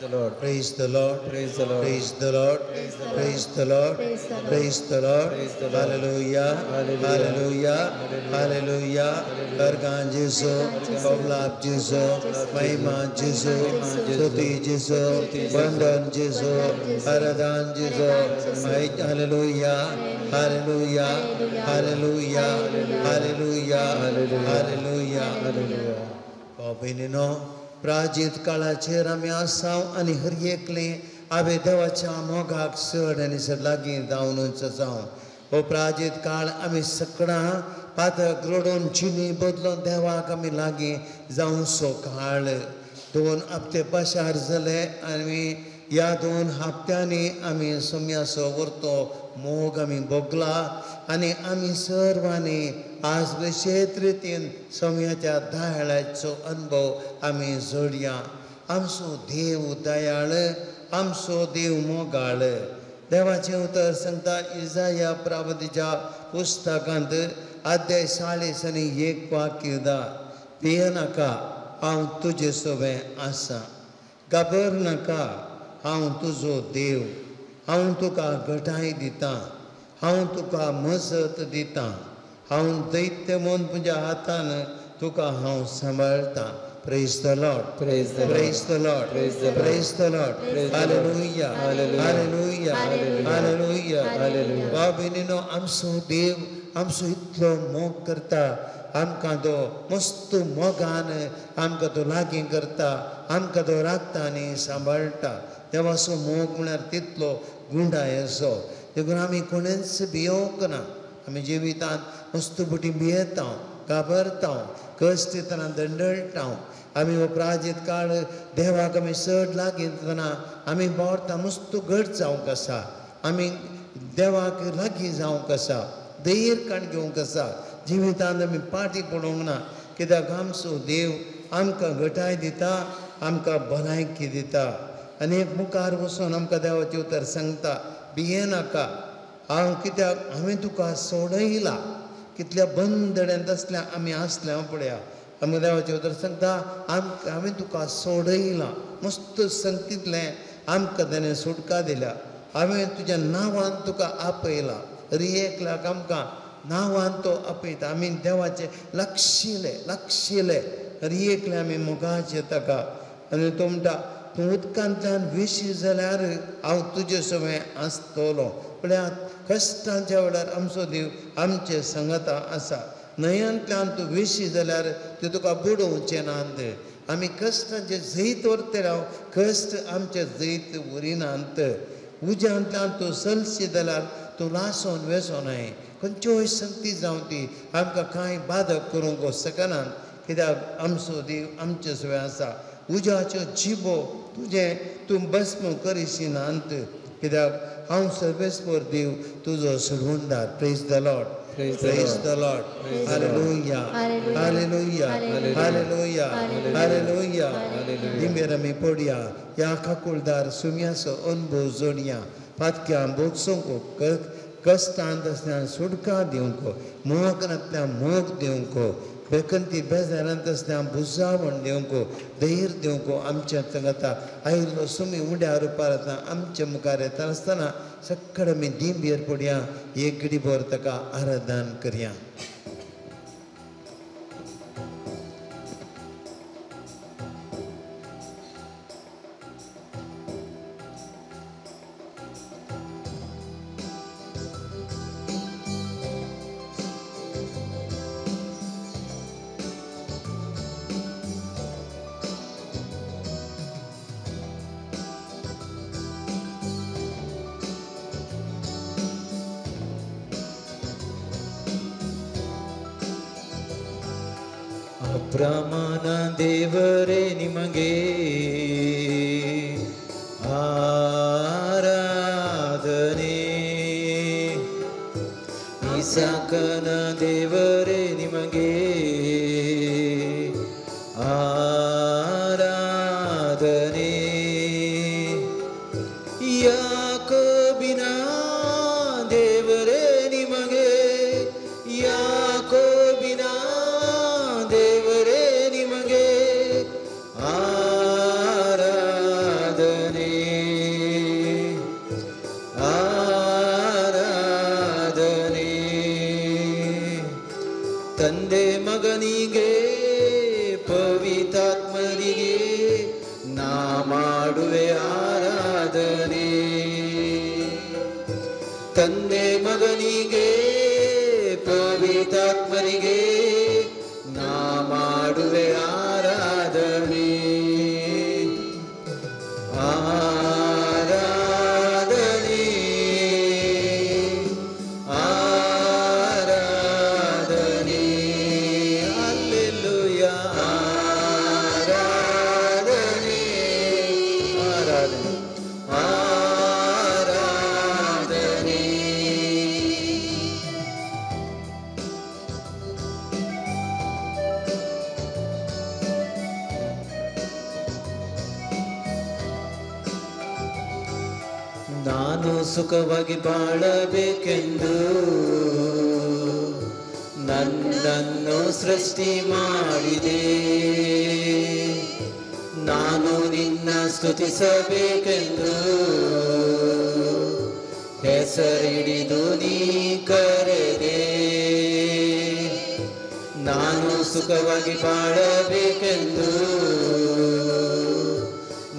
the Lord. Praise the Lord. Praise the Lord. Praise the Lord. Praise the Lord. Praise the Lord. Praise the Lord. Hallelujah. Hallelujah. Hallelujah. Bergan Jesu, Paulap Jesu, Mahima Jesu, Stuti Jesu, Vandan Jesu, Aradan Jesu. Hallelujah. Hallelujah. Hallelujah. Hallelujah. Hallelujah. Hallelujah. Bobinino. प्राजित काळाचेर आमी आसाव आनी हर एकले आवे देवाच्या मोगाक चड आनी चड लागीं जावनूच जावं हो प्राजीत काळ आमी सगळां पातक रडोवन जिणी बदलून देवाक आमी लागीं जावंसो काळ 2 हप्ते पाशार जाले आनी ह्या 2 हप्त्यांनी आमी सोम्याचो व्हरतो मोग आमी भोगला आनी आमी सर्वांनी आज विशेष रितीन सोम्याच्या दयाळाचो अनुभव आमी जोडया आमचो देव दयाळ आमचो देव मोगाळ देवाचें उतर सांगता इसाया प्रवादीच्या पुस्तकांत अध्याय 40 आनी 1 वाक्य दा भियेनाका हांव तुजे सोबें आसा घाबर नाका हांव तुजो देव हांव तुका घटाय दितां हांव तुका मजत दितां हांव दैत्य म्हूण तुज्या हातान तुका हांव सांबाळटां Praise the Lord. Praise the Lord. Praise the Lord. Praise the Lord. Praise the Lord. Hallelujah. Hallelujah. Hallelujah. Hallelujah. बाबीनो आमचो देव आमचो इतलो मोग करता आमकां तो मस्त मोगान आमकां तो लागीं करता आमकां तो राखता आनी सांबाळटा देवाचो मोग म्हळ्यार तितलो गुंडाय असो देखून आमी कोणेंच भियोंक ना आमी जिवितांत मस्त बुटी भियेता घाबरता कश्ट येतना दंडळटा आमी हो प्राजीत काळ देवाक आमी चड लागीं येतना आमी बोरता मस्त घट जावंक आसा आमी देवाक लागीं जावंक आसा धैर्यकाण घेवंक आसा जिवितांत आमी पाटी पडोवंक ना कित्याक आमचो देव आमकां घटाय दिता आमकां भलायकी दिता आनी एक मुखार वचून आमकां देवाचें उतर सांगता भियेनाका हांव कित्याक हांवें तुका सोडयला कितल्या बंदड्यांत आसल्या आमी आसल्या पळया आमकां देवाचें उतर सांगता हांवें तुका सोडयला मस्त संगतींतलें आमकां ताणें सुटका दिल्या हांवें तुज्या नांवान तुका आपयला हर एकल्याक आमकां नांवान तो आपयता आमी देवाचें लागशिले हर एकले आमी मोगाचे ताका आनी तो म्हणटा तूं उदकांतल्यान विशी जाल्यार हांव तुजे सोबें आसतलो म्हळ्यार कश्टांच्या वेळार आमचो देव आमचे संगता आसा न्हंयांतल्यान तूं विशी जाल्यार ते तुका बुडोवचें नांत आमी कश्टांचे जैत व्हरतले हांव कश्ट आमचे जैत व्हरिनात उज्यांतल्यान तूं चलशी जाल्यार तूं लासोन वेसोनाय खंयच्योय संगती जावं ती आमकां कांय बाधक करूंक शकनात कित्याक आमचो देव आमचे सोबें आसा उज्याच्यो जिबो तूं भस्म करिशिनात कित्याक हांव सर्वेस्पर देव तुजो सुरवंदार praise the Lord Praise the Lord. Hallelujah. Hallelujah. Hallelujah. Hallelujah. Dimbera mi podia ya kakuldar sumyaso अनुभव जोडया पातक्या बोगसोंको कश्टांत आसल्यार सुटका दिवंको मोगांतल्यान मोग दिवंको बेकंती बेजारांत आसल्यार बुजावण दिवंको धैर्य दिवंको आमच्या संगता आयिल्लो सुमी उड्या रुपार आमच्या मुखार येता आसतना सक्कड आमी दिंबेर पडया एक घडी भर ताका आराधन करया ಪ್ರಮಾಣ ದೇವರೇ ನಿಮಗೆ ಆರಾಧನೆ ಇಸಾಕನ ದೇವರೇ ನಿಮಗೆ ಆರಾಧನೆ ಯಾಕೋಬಿನ ದೇವರೇ ನಿಮಗೆ ಯಾಕೋಬಿನ ದೇವರೇ ನಿಮಗೆ ಆರಾಧನೆ ಮಾಡುವೆ ಆರಾಧನೆ. ತಂದೆ ಮಗನಿಗೆ ಪವಿತ್ರಾತ್ಮನಿಗೆ ನಾ ಮಾಡುವೆ ಆರಾಧನೆ. ಆರಾಧನೆ ಆರಾಧನೆ ಹಲ್ಲೆಲೂಯಾ. ಆರಾಧನೆ ಆರಾಧನೆ ಆರಾಧನೆ. ನಾನು ಸುಖವಾಗಿ ಬಾಳಬೇಕೆಂದು ನನ್ನನ್ನು ಸೃಷ್ಟಿ ಮಾಡಿದೆ. ನಾನು ನಿನ್ನ ಸ್ತುತಿಸಬೇಕೆಂದು ಹೆಸರಿಡಿದು ನೀ ಕರೆದೆ. ನಾನು ಸುಖವಾಗಿ ಬಾಳಬೇಕೆಂದು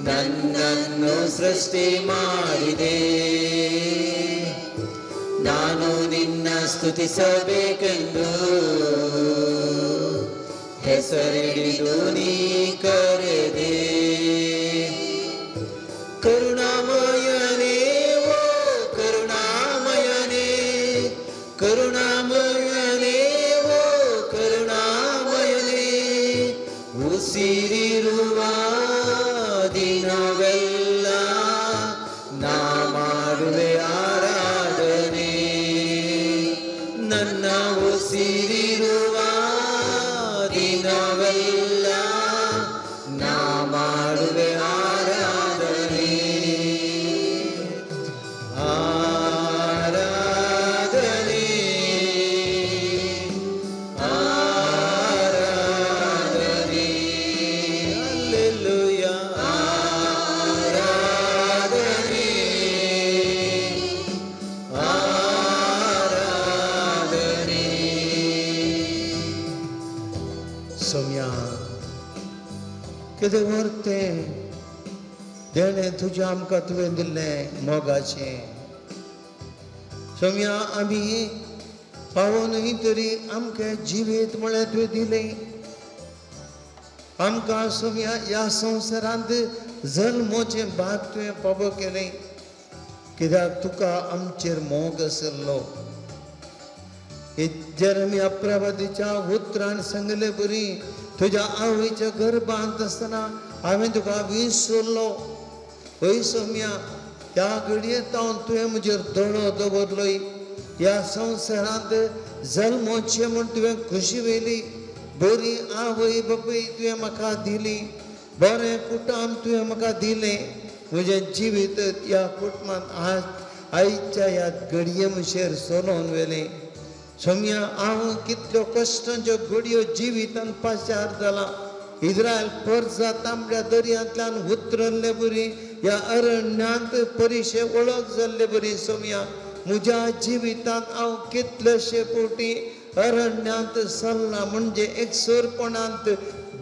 ನನ್ನನ್ನು ಸೃಷ್ಟಿ ಮಾಡಿದೆ. ನಾನು ನಿನ್ನ ಸ್ತುತಿಸಬೇಕೆಂದು ಹೆಸರಿಡಿದು ನೀ ಕರೆದೆ. ಕರುಣಾಮಯನೇ ಓ ಕರುಣಾಮಯನೇ, ಕರುಣಾಮಯನೇ ಓ ಕರುಣಾಮಯನೇ, ಉಸಿರಿರುವ ದಿನವೆಲ್ಲ ನಾ ಮಾಡುವೆ ಆರಾಧನೆ. ನನ್ನ ಉಸಿರಿರುವ ದಿನವೆಲ್ಲ ನಾ ಮಾಡುವೆ ಆರಾಧನೆ. ಆರಾಧನೆ ಆರಾಧನೆ ಹಲ್ಲೆಲೂಯಾ. ಆರಾಧನೆ ಆರಾಧನೆ. सौम्या कितें व्हरते देणे तुज्या आमकां तुवें दिल्लें मोगाचें. सौम्या आमी पावोनूय तरी आमकां जिवीत म्हळ्यार तुवें दिलें. आमकां सौम्या ह्या संवसारांत जल्मोचें भाग तुवें फावो केलें, कित्याक तुका आमचेर मोग आसलो. जेरमिया प्रवादीच्या उतरान सांगले बरी, तुज्या आवयच्या गर्भांत आसतना हांवें तुका विसरलो. हय सौम्या, त्या घडयेंत तुवें म्हजेर दोळो दवरलोय. ह्या संवसारांत जल्मोचें म्हूण तुवें खुशी व्हेली. बरी आवय बापूय तुवें म्हाका दिली. बरें कुटुंब तुवें म्हाका दिलें. म्हजें जिवीत ह्या कुटुंबांत आयच्या ह्या घडये म्हणशेर सोलोवन व्हेलें. सौम्या, हांव कितल्यो कश्टांच्यो घडयो जिवितांत पाशार जाला. इस्रायल पर्जा तांबड्या दर्यांतल्यान उतरल्ले बरी, ह्या अरण्यांत परिशे वळख जाल्ले बरी. सौम्या, म्हज्या जिवितांत हांव कितलेशे फावटी अरण्यांत चल्ला, म्हणजे एकसरपणांत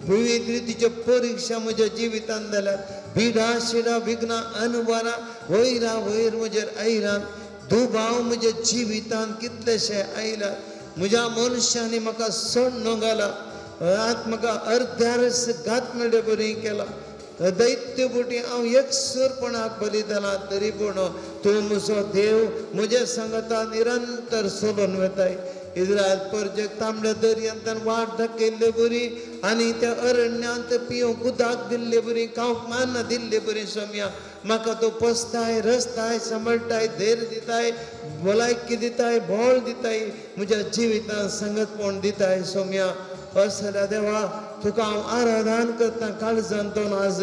विविध रितीच्यो परिक्षा म्हज्या जिवितांत जाल्यात. भिडा शिडा विघ्नां अनवरां वैरा वयर म्हजेर आयल्यात. दुबाव म्हज्या जिवितांत कितलेशे आयल्यात. म्हज्या मनशांनी म्हाका सोडून घाला. म्हाका अर्ध्यारस घातमेळे बरी केला. दैत्य बोटी हांव एकसरपणाक बली जाला, तरी पूण तूं म्हजो देव म्हजे संगता निरंतर सोलोवन वेताय. इस्रायल पर्जेक तांबड्या दर्यांतल्यान वाट दाखयल्ले बरी, आनी त्या अरण्यांत पिवंक उदक दिल्ले बरी, खावंक मान्ना दिल्ले बरी. सौम्या, म्हाका तूं पोसताय, रचताय, सांबाळटाय, धैर्य दिताय, भलायकी दिताय, बोळ दिताय, म्हज्या जिवितांत संगतपण दिताय. सौम्या, असल्या देवा तुका हांव आराधन करता काळजांतून आज,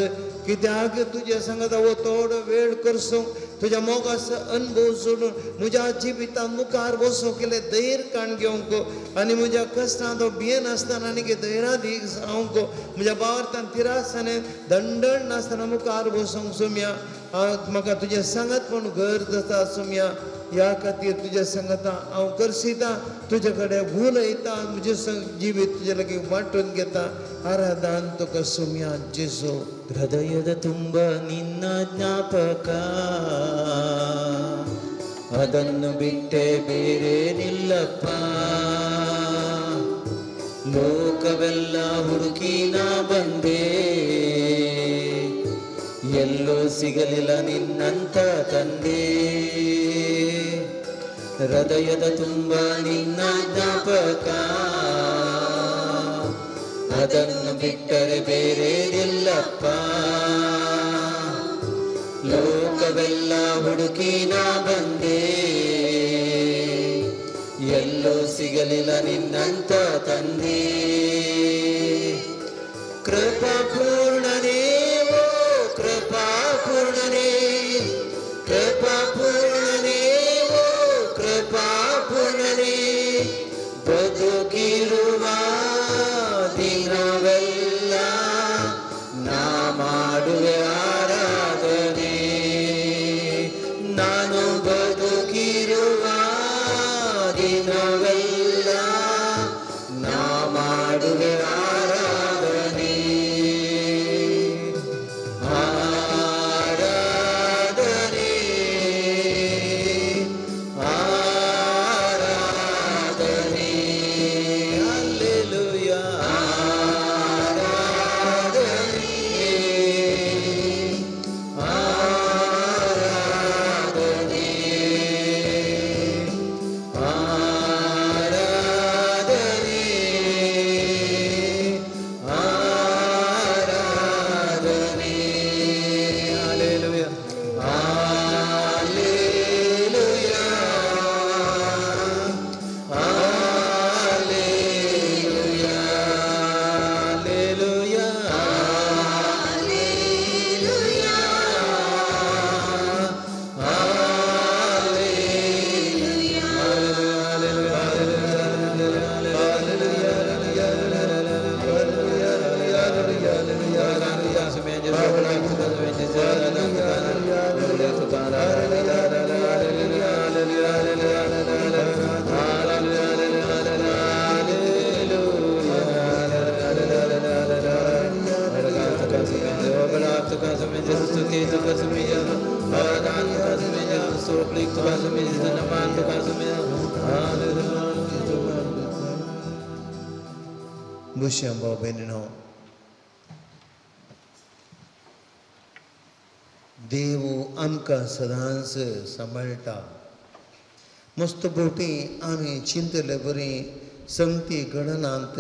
कित्याक तुजे सांगता वो थोडो वेळ करसूंक तुज्या मोगाचो अनुभव सोडून म्हज्या जिवितांत मुखार वचूंक केले धैर्यकाण घेवंक, आनी म्हज्या कश्टांत भियेन नासतना आनी धैर्याधीक जावंक, म्हज्या भावार्थान तिरासाने दंडण नासतना मुखार वचूंक. सौम्या, म्हाका तुजें सांगतपण गरज आसा. सौम्या, ह्या खातीर तुज्या सांगता हांव करसिता, तुजे कडेन उलयता, म्हजें जिवीत तुजे लागीं वांटून घेता, ಆರಾಧನ್ ತುಕ ಸುಮ್ಯ ಜೇಸು ಹೃದಯದ ತುಂಬ ನಿನ್ನ ಜ್ಞಾಪಕ ಅದನ್ನು ಬಿಟ್ಟೆ ಬೇರೆ ನಿಲ್ಲಪ್ಪ ಲೋಕವೆಲ್ಲ ಹುಡುಕಿ ನಾ ಬಂದೆ ಎಲ್ಲೋ ಸಿಗಲಿಲ್ಲ ನಿನ್ನಂತ ತಂದೆ ಹೃದಯದ ತುಂಬ ನಿನ್ನ ಜ್ಞಾಪಕ ಅದನ್ನು ಬಿಟ್ಟರೆ ಬೇರೆ ನಿಲ್ಲಪ್ಪ ಲೋಕವೆಲ್ಲ ಹುಡುಕಿ ನಾ ಬಂದೆ ಎಲ್ಲೋ ಸಿಗಲಿಲ್ಲ ನಿನ್ನಂತ ತಂದೆ ಕೃಪಾಪೂರ್ಣನೇ ಓ ಕೃಪಾಪೂರ್ಣನೇ ಕೃಪಾಪೂರ್ಣನೇ ಓ ಕೃಪಾಪೂರ್ಣನೇ ಬದುಕಿರುವ ದಿನವೆಲ್ಲ ನಾ ಮಾಡುವೆ ಆರಾಧನೆ ನಾನು ಬದುಕಿರುವ ದಿನವೆಲ್ಲ ನಾ ಮಾಡುವೆ ಆರಾಧನೆ ಆರಾಧನೆ ಆರಾಧನೆ ಹಲ್ಲೆಲೂಯಾ ಆರಾಧನೆ ಆರಾಧನೆ ಆರಾಧನೆ ಆರಾಧನೆ ಹಲ್ಲೆಲೂಯಾ ಹಲ್ಲೆಲೂಯಾ ಹಲ್ಲೆಲೂಯಾ ಹಲ್ಲೆಲೂಯಾ बुशा भाऊ बहिणीनो देव आमकां सदांच सांबाळटा मस्त बोटी आमी चिंतले बरी संगती घडनात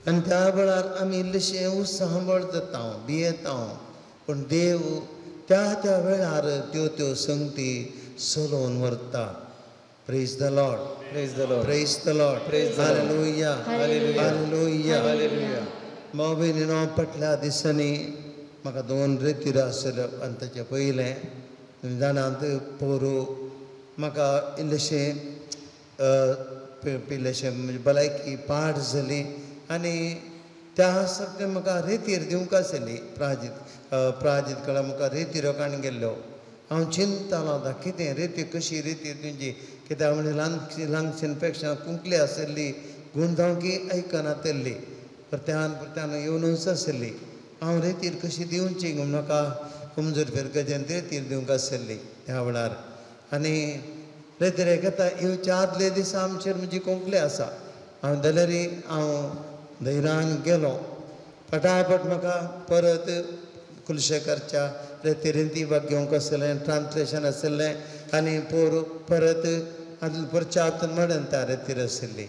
आनी त्या वेळार आमी इल्लेशे उत्साहबळ जाता भियेता पूण देव त्या त्या वेळार त्यो त्यो संगती चलोवन व्हरता Praise the Lord. Praise the Lord. Praise the Lord. Praise the Lord. Hallelujah. Hallelujah. Hallelujah. Hallelujah. भाऊ बहिणीनो फाटल्या दिसांनी म्हाका 2 रेतीर आसल्यो आनी ताचे पयलें तुमी जाणात पोरू म्हाका इल्लेशे पिल्लेशें म्हणजे भलायकी पाड जाली आनी त्या सारकें म्हाका रेतीर दिवंक आसली प्राजीत कडेन म्हाका रेतीर काण गेल्लो हांव चिंततालो आतां कितें रेती कशी रेती तुजी कित्याक म्हणजे ल्हानशेन पेक्षा कुंकली आसली गुंजावकी आयकनातली परत्यान येवनूच आसली हांव रेतीर कशी दिवची म्हाका कमजोर फेरकजेन रेतीर दिवंक आसली त्या वेळार आनी रेतीर येता येवच्या आदले दिसा आमचेर म्हजी कोंकली आसा हांव जाल्यार हांव धैर्यान गेलो फटाफट म्हाका परत कुलशेखरच्या रेतीर ती बाग घेवंक आसलें ट्रान्सलेशन आसलें आनी परत परच्या हातून म्हणून त्या रेतीर आसली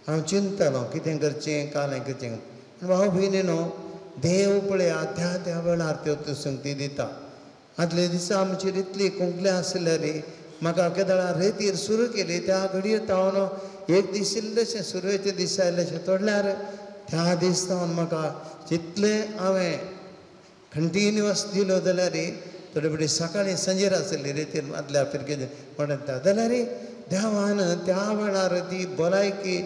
हांव चिंततालो कितें करचें कालें करचें भाव भयणीनो देव पळया त्या त्या वेळार त्यो त्यो संगती दिता आदले दिसा आमचेर इतली कोंकली आसल्यार म्हाका केदाळा रेतीर सुरू केली त्या घडये तावन एक दीस इल्लेशें सुरवेचे दीस आयलेशें तोडल्यार त्या दीस तावन म्हाका जितलें हांवें कंटिन्युअस दिलो जाल्यार थोडे फुडें सकाळीं संजेर आसली रेतीर आदल्या फिरकेचे म्हणटा जाल्यार देवान त्या वेळार ती भलायकी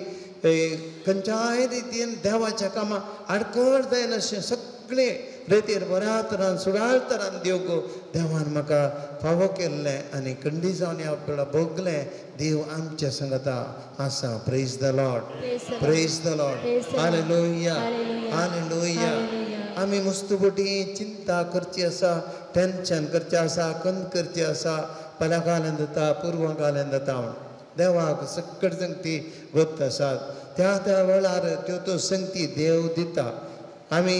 खंयच्याय रितीन देवाच्या कामां आडखळ जायना अशें सगळें रेतीर बऱ्या तरान सुडाळ तरान देव देवान म्हाका फावो केल्लें आनी खंडी जावन आपल्याला भोगलें देव आमच्या संगता आसा. Praise the Lord, praise the Lord, hallelujah, hallelujah. आमी मस्तुबटी चिंता करची आसा, टेन्शन करचें आसा, खंत करची आसा, फाल्यां काल्यान जाता, पुरवां काल्यान जाता. देवाक सकट संगती वत आसात. त्या त्या वेळार त्यो संगती देव दिता. आमी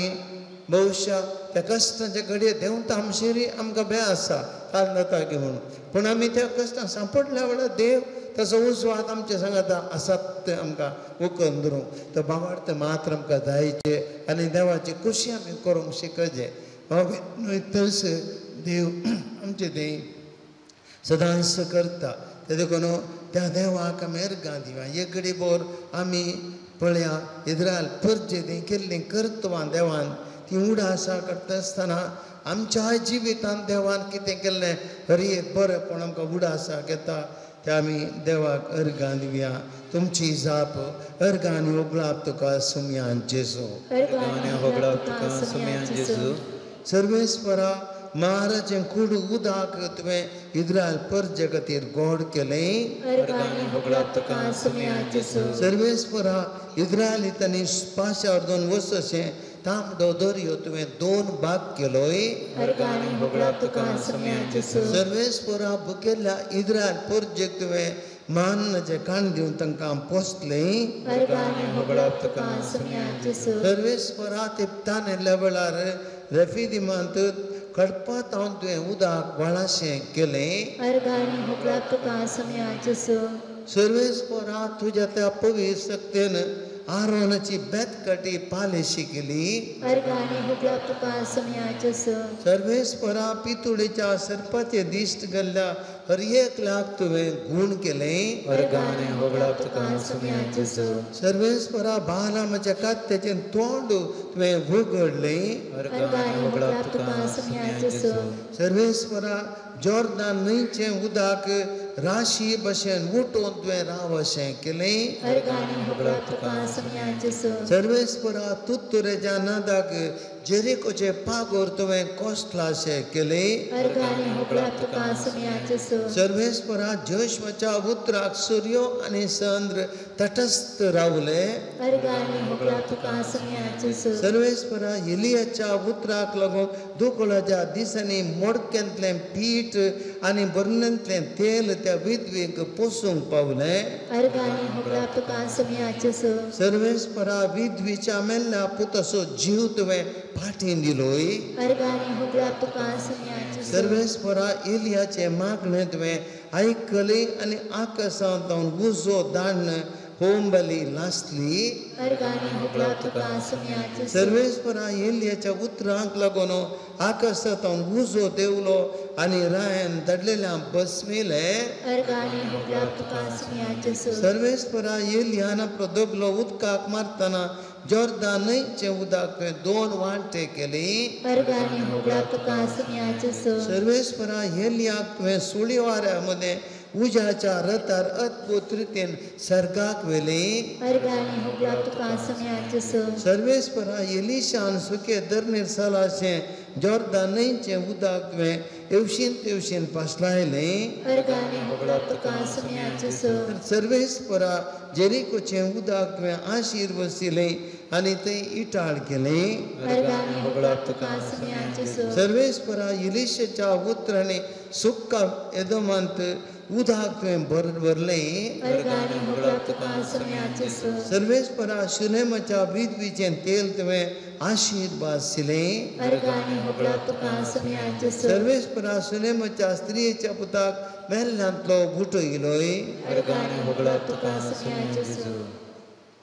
भविश्या त्या कश्टाच्या घडये देव तामशेरी आमकां भंय आसा काल जाता घेवन, पूण आमी त्या कश्टां सांपडल्या वेळार देव तसो उजवात आमच्या सांगाता आसात ते आमकां उखलून धरूंक. तो बाबार्थ मात्र आमकां जायचे आनी देवाची खुशी आमी करूंक शिकचे. थंयस देव आमचे ते सदांच करता. ते देखून त्या देवाक आमी अर्गां दिवया. एक घडी भर आमी पळया इस्रायल परजे ती केल्ली कर्तवां देवान ती उडासा करता आसतना आमच्या जिवितांत देवान कितें केल्लें हर एक बरेंपण आमकां उडासा घेता ते आमी देवाक अर्गां दिवया. तुमची जाप अर्गांनी ओगळाप तुका सुमयान जेजू, अर्गांनी ओगळाप तुका सुमयान जेजू. सर्वेस्परा महाराजें कूड उदाक तुवें इस्रायल परजे खातीर गोड केलें. अर्गांनी ओगळाप तुका सुमयान जेजू. सर्वेस्परा इस्रायलितांनी पाशार दोन वर्साचें तांबडो दर्यो तुवें दोन भाग केलोय. अर्गांनी ओगळाप तुका सुमयान जेजू. सर्वेस्परा भुकेल्या इस्रायल परजेक तुवें मान्नाचें खाण दिवन तांकां पोसलें. अर्गांनी ओगळाप तुका सुमयान जेजू. सर्वेस्परा तिप्तान येयल्या वेळार रेफिदिमांत कडपात हांव तुवें उदक वळाशें केलें. अर्गांनी ओगळाप तुका सुमयान जेजू. सर्वेस्परा तुज्या त्या पवित्र शक्तीन आरोनाची बेतकटी पालेशी केली. अर्गांनी ओगळाप तुका सुमयान जेजू. सर्वेस्परा पितुळेच्या सर्पाचे दिश्ट घाल्ल्या हर एकल्याक तुवें गूण केलें. अर्गांनी ओगळाप तुका सुमयान जेजू. सर्वेस्परा बालामाच्या कात्याचें तोंड तुवें उगडलें. अर्गांनी ओगळाप तुका सुमयान जेजू. सर्वेस्परा जॉर्दान न्हंयचें उदक राशी भशेन उठोवन तुवें रावशें केलें. अर्गांनी ओगळाप तुका सुमयान जेजू. सर्वेस्परा तुत्तुरेच्या नादाक जेरिकोचे पागोर तुवें कोसलाशें केलें. अर्गांनी ओगळाप तुका सुमयान जेजू. सर्वेस्परा जोशवाच्या उतराक सूर्य आनी चंद्र तटस्थ रावले. अर्गांनी ओगळाप तुका सुमयान जेजू. सर्वेस्परा एलियाच्या उतराक लागून दुखोळाच्या दिसांनी मोडक्यांतलें पीठ आनी बरण्यांतलें तेल त्या विधवेक पोसूंक पावलें. अर्गांनी ओगळाप तुका सुमयान जेजू. सर्वेस्परा विधवेच्या मेल्ल्या पुताचो जीव तुवें फाटीं दिलोय. अर्गांनी ओगळाप तुका सुमयान जेजू. सर्वेस्परा एलियाचे मागणें तुवें आयकलें आनी आकाशांत उजो धाडन होमबली नासली. अर्गांनी ओगळाप तुका सुमयान जेजू. सर्वेस्परा एलियाच्या उतरांक लागून आकाशांत उजो देवलो आनी रायन दडलेल्या बसविले. अर्गांनी ओगळाप तुका सुमयान जेजू. सर्वेस्परा एलियान आपलो दबलो उदकाक मारतना जॉर्दान न्हंयचें उदक दोन वांटे केली. अर्गांनी ओगळाप तुका सुमयान जेजू. सर्वेस्परा एलियाक तुवें सुळी वाऱ्या मदें उज्याच्या रथार अद्भुत रितीन सर्गाक व्हेली. अर्गांनी ओगळाप तुका सुमयान जेजू. सर्वेस्परा एलिशान सुके धरणीर सालाचें जॉर्दान न्हंयचें उदक तुवें एवशीन पासलायलें. अर्गांनी ओगळाप तुका सुमयान जेजू. सर्वेस्परा जेरिकोचें उदक तुवें आशीर बसयलें आनी थंय इटाळ केलें. अर्गांनी ओगळाप तुका सुमयान जेजू. सर्वेस्परा इलिशेच्या उतरांनी सुक्का एदोमांत उदक तुवें भरलें. अर्गांनी ओगळाप तुका सुमयान जेजू. सर्वेस्परा शुनेमाच्या विधवेचें तेल तुवें आशीर्वाद दिलें. अर्गांनी ओगळाप तुका सुमयान जेजू. सर्वेस्परा शुनेमाच्या स्त्रियेच्या पुताक मेल्ल्यांतलो गुटो इलोय. अर्गांनी ओगळाप तुका सुमयान जेजू.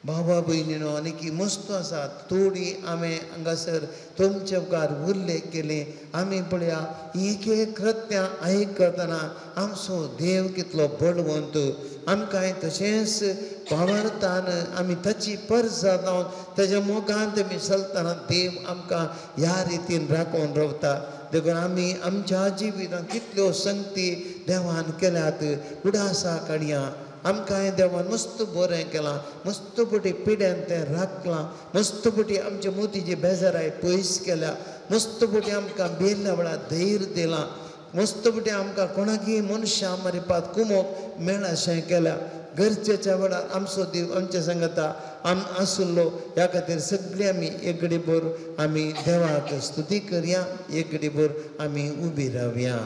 बाबा भयणीनो आनी मस्त आसात थोडी हांवें हांगासर तुमचे उपकार उल्लेख केले. आमी पळया एक एक कृत्यां आयकतना आमचो देव कितलो बळवंत. आमकां तशेंच भावार्थान आमी ताची परजा जावन ताच्या मोगांत आमी चलतना देव आमकां ह्या रितीन राखून रावता. देखून आमी आमच्या जिवितांत कितल्यो संगती देवान केल्यात. उडासा काडया आमकां हांवें देवान मस्त बरें केलां मस्त पटी पिड्यान तें राखलां मस्त पटी आमचे मोतीची बेजाराय पयस केल्या मस्त पटी आमकां बेल्ल्या वेळार धैर्य दिलां मस्त पटी आमकां कोणाकय मनशां मारिपाक कुमोक मेळ अशें केल्या गरजेच्या वेळार आमचो देव आमच्या सांगता आम आसलो ह्या खातीर सगळीं आमी एक घडी भर आमी देवाक स्तुती करया एक घडी भर आमी उबी रावया.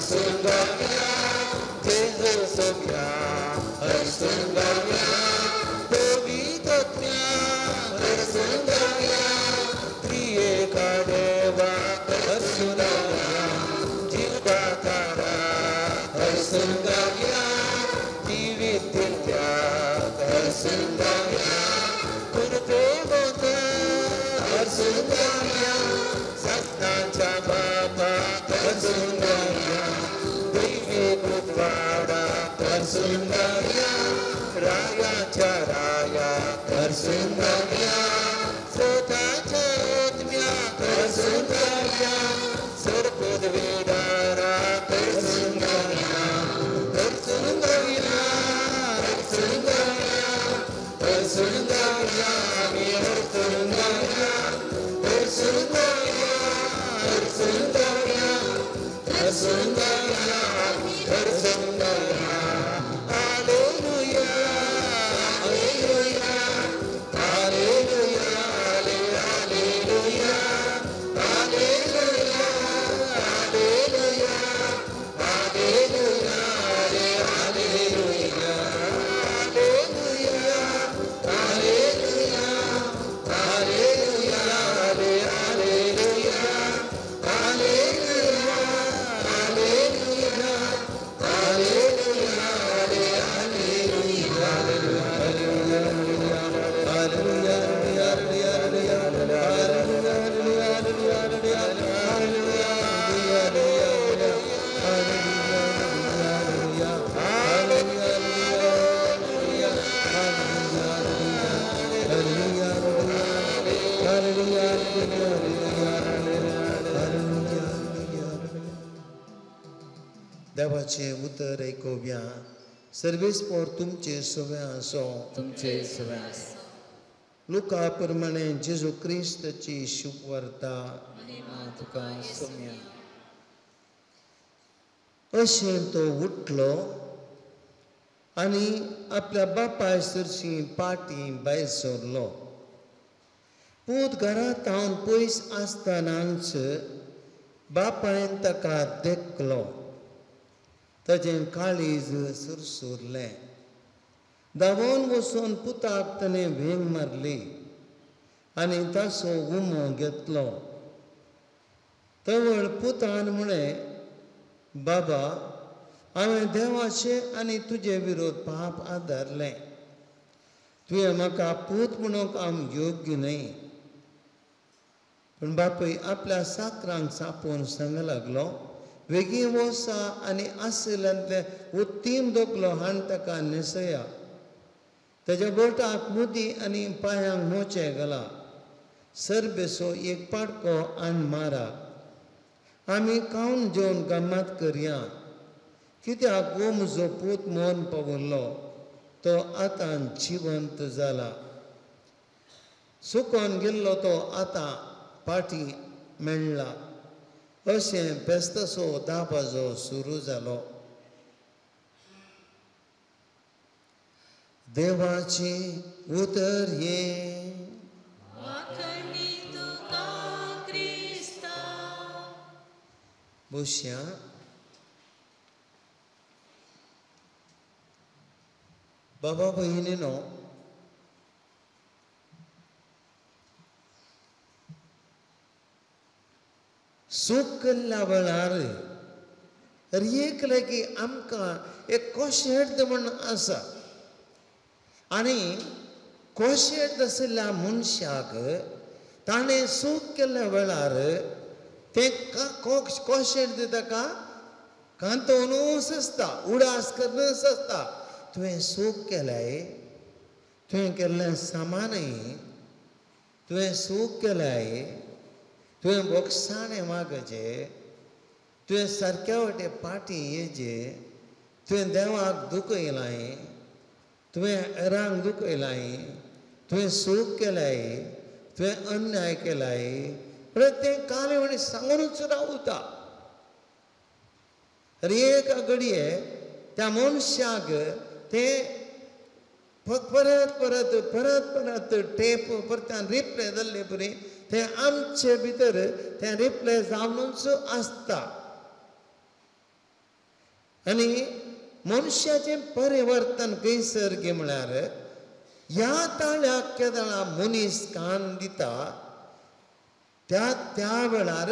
हरसून गाऊया जय सोम्या हरसून गाऊया पवित्रत्या हरसून गाऊया त्रिएका देवा हरसून गाऊया जीवदाता हरसून गाऊया जीवितल्या हरसून गाऊया गुरुदेवता हरसून गाऊया सत्ताच्या बाबा हरसून गाऊया दैविक उद्वाडा हरसून गाऊया रायाच्या राया हरसून गाऊया स्वतःच्या आत्म्या हरसून गाऊया सर्वपदवीदारा हरसून गाऊया हरसून गाऊया हरसून गाऊया हरसून गाऊया आम्ही हरसून गाऊया हरसून गाऊया हरसून गाऊया हरसून गाऊया आम्ही हरसून गाऊया hallelujah hallelujah hallelujah hallelujah hallelujah hallelujah hallelujah hallelujah देवाचे उतर ऐकोव्या सर्वेस पोर तुमचे सवे आसो तुमचे सवास लुका प्रमाणे जेजू क्रिस्ताची शुभ वार्ता महिमा तुका सोम्या अशें तो उठलो आनी आपल्या बापाय सरशी पाटी भायर सरलो पूत घरांत हांव पयस आसतनाच बापायन ताका देखलो ताचें काळीज सुरसुरलें धांवून वचून पुताक ताणें भेंग मारली आनी ताचो उमो घेतलो तवळ पुतान म्हळें बाबा हांवें देवाचे आनी तुजे विरोध पाप आदारलें तुवें म्हाका पूत म्हणूंक हांव योग्य न्हय पूण बापूय आपल्या साकरांक चापोवन सांगूंक लागलो वेगीं वोसा आनी आसलेंतले उत्तीम दोकलो हाण ताका न्हेसया ताच्या बोटाक मुदी आनी पांयांक मोचे घाला सरबेसो एक पाडको आण मारा आमी खावन जेवन गम्मत करया कित्याक हो म्हजो पूत मोन पावल्लो तो आतां जिवंत जाला सुकोन गेल्लो तो आतां पाटी मेळ्ळा अशें बेस्तासो दाबाजो सुरू जालो देवाची उतर ये बुश्या बाबा भयणीनो सूख केल्ल्या वेळार एक लागी आमकां एक कोशेड म्हण आसा आनी कोशेड आशिल्ल्या मनशाक ताणें सूख केल्ल्या वेळार तें कोशेड ताका कांतोवनूच आसता उडास करूनच आसता तुवें सूख केल्याय तुवें केल्लें सामानय तुवें सूख केल्याय तुवें बोगसाणें मागचें तुवें सारक्या वाटे पाटी येचें तुवें देवाक दुखयलाय तुवें हेरांक दुखयलाय तुवें सूख केल्याय तुवें अन्याय केलाय तें काले म्हण सांगूनच रावता एक घडये त्या मनशाक तें परत परत परत परत टेप परत्यान रिप्ले जाल्ले परी तें आमचे भितर तें रिप्ले जावनूच आसता आनी मनशाचें परिवर्तन खंयसर गे म्हळ्यार ह्या ताळ्याक केदळा मनीस कान दिता त्या वेळार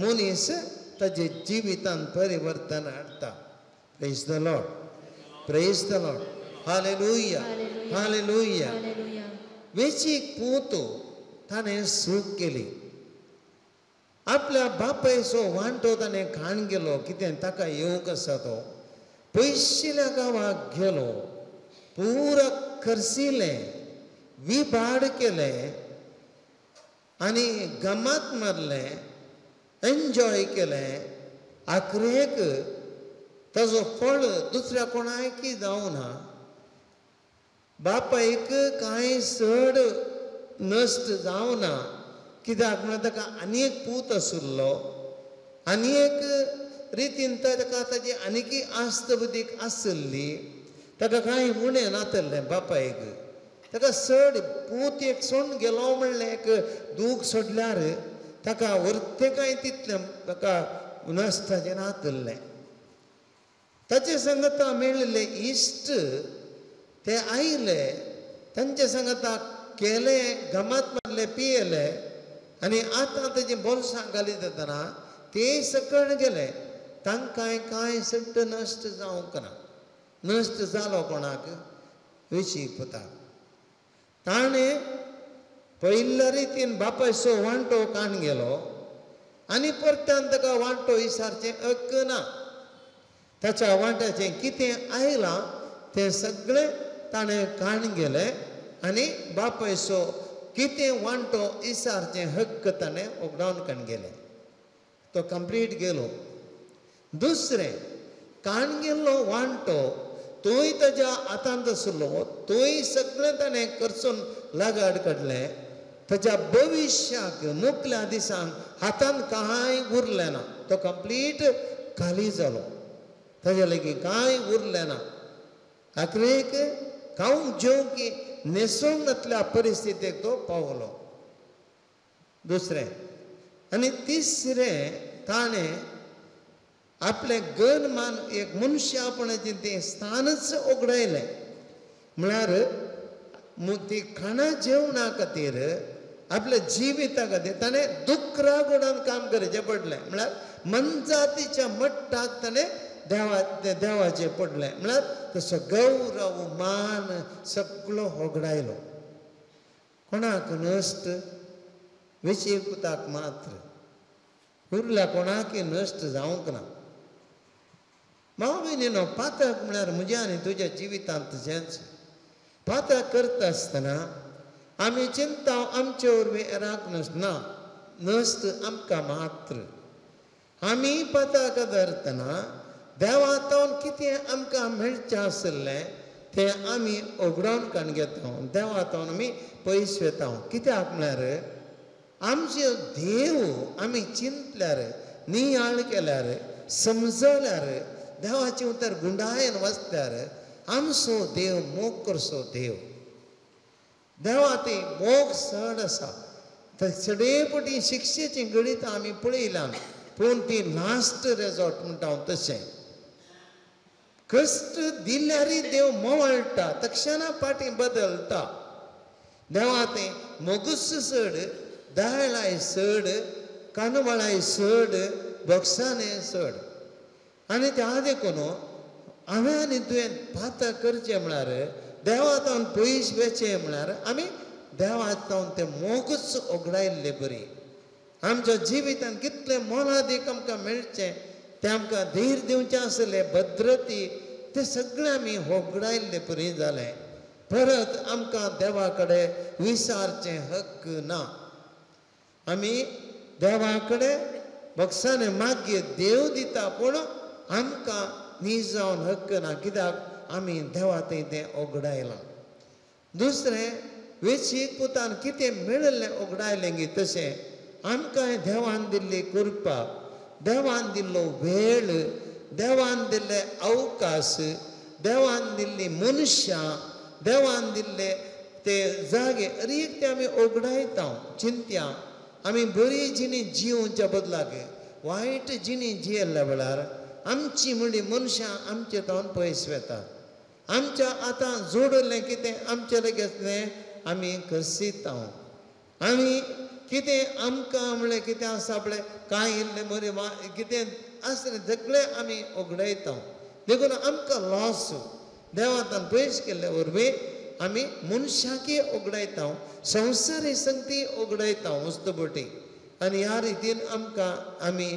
मनीस ताजे जिवितान परिवर्तन हाडटा. Praise the Lord, praise the Lord, hallelujah, hallelujah. वेचीक पूत ताणें सूख केली. आपल्या बापायचो वांटो ताणें खाण गेलो. कितें ताका येवंक आसा तो पयशिल्ल्या गांवाक गेलो, पुरो खर्चिलें, विभाड केलें आनी गमात मारलें, एन्जॉय केलें. आखरेक ताजो फळ दुसऱ्या कोणायकी जावना. बापायक कांय चड नश्ट जावना. कित्याक म्हळ्यार ताका आनी एक पूत आशिल्लो, आनी एक रितीन ताका ताजी आनीकी आस्त बुदीक आसली. ताका कांय उणें नातलें बापायक. ताका चड पूत एक सोडून गेलो म्हणलें एक दूख सोडल्यार ताका व्हरतें कांय तितलें ताका नश्टाचें नातलें. ताचे सांगता मेळिल्ले इश्ट ते आयले, तांचे सांगता केलें, गमात मारलें, पियेलें आनी आतां ताजी बोल्सां घालीत येतना ते सकयल गेले. तांकांय कांय सट्ट नश्ट जावंक ना. नश्ट जालो कोणाक? वेचीक पुताक. ताणें पयल्या रितीन बापायचो वांटो काण गेलो आनी परत्यान ताका वांटो विचारचें हक्क ना. ताच्या वांट्याचें कितें आयलां तें सगळें ताणें काण गेलें आनी बापायचो कितें वांटो विचारचें हक्क ताणें उगडावन काण गेलें. तो कंप्लीट गेलो. दुसरें काण गेल्लो वांटो तोय ताज्या हातांत आशिल्लो, तोय सगळें ताणें खर्चून लागाड काडलें. ताच्या भविश्याक मुखल्या दिसांक हातांत कांय उरलें ना. तो कंप्लीट खाली जालो. ताजे लेगीत कांय उरलें ना. आखरेक खावंक जेवंक न्हेसोंक नातल्या परिस्थितीक तो पावलो. दुसरें आनी तिसरें ताणें आपलें गन मान एक मनशापणाचें तें स्थानच उगडायलें. म्हळ्यार ती खाणा जेवणा खातीर आपल्या जिविता खातीर ताणें दुख्ख रागोडान काम करचें पडलें. म्हळ्यार मनजातीच्या मट्टाक ताणें देवाचें पडलें. म्हळ्यार तसो गौरव मान सगळो होगडायलो. कोणाक नश्ट? वेचीक पुताक मात्र. उरल्या कोणाकय नश्ट जावंक ना. भाव भयणीनो, पातक म्हळ्यार म्हज्या आनी तुज्या जिवितांत तशेंच. पातक करता आसतना आमी चिंता आमचे वरवीं एराक नश्ट ना. नश्ट आमकां मात्र. आमी पातक धरतना देवातावन कितें आमकां मेळचें आसलें तें आमी उगडावन काण घेता. देवातावन आमी पयस वेता. कित्याक म्हळ्यार आमचो देव आमी चिंतल्यार, नियाळ केल्यार, समजल्यार, देवाचे उतर गुंडायेन वचल्यार आमचो देव मोग करचो देव. देवा ती मोग चड आसा. सडेपटी शिक्षेची गणित आमी पळयल्यान, पूण ती लास्ट रेजॉर्ट म्हणटा हांव तशें. कश्ट दिल्यारय देव मोवाळटा, तक्षणा फाटीं बदलता. देवा तें मोगूच चड, दायळाय चड, कानवळाय चड, बोगसाणें चड. आनी त्या देखून हांवें आनी तुवें पातक करचें म्हळ्यार, देवातावन पयस वेचें म्हळ्यार आमी देवातावन तें मोगूच उगडायल्लें बरी. आमच्या जिवितांत कितलें मोलादीक आमकां मेळचें तें आमकां धैर्य दिवचें आसलें, भद्रती, तें सगळें आमी होगडायल्लें बरी जालें. परत आमकां देवा कडेन विचारचें हक्क ना. आमी देवा कडेन बक्षांनी मागीर देव दिता, पूण आमकां नीज जावन हक्क ना. कित्याक आमी देवा थंय तें उगडायलां. दुसरें, वेचीक पुतान कितें मेळिल्लें उगडायलें गे तशें आमकां देवान दिल्ली कृपा, देवान दिल्लो वेळ, देवान दिल्ले अवकाश, देवान दिल्लीं मनशां, देवान दिल्ले ते जागे अरीक ते आमी उगडायता. चिंत्या आमी बरी जिणी जिवच्या बदलाक वायट जिणी जियेल्ल्या वेळार आमची म्हणली मनशां आमचे तावन पयस वेतात आमच्या आतां जोडलें कितें आमचे लगेच आमी करसीत आमी कितें आमकां म्हणलें कितें आसा पळय कांय इल्लें मरे कितें आसलें सगळें आमी उगडयता देखून आमकां लॉस देवातान पयस केल्ले वरवीं आमी मनशांकी उगडायता संवसारी संगती उगडायता वस्तुबटी आनी ह्या रितीन आमकां आमी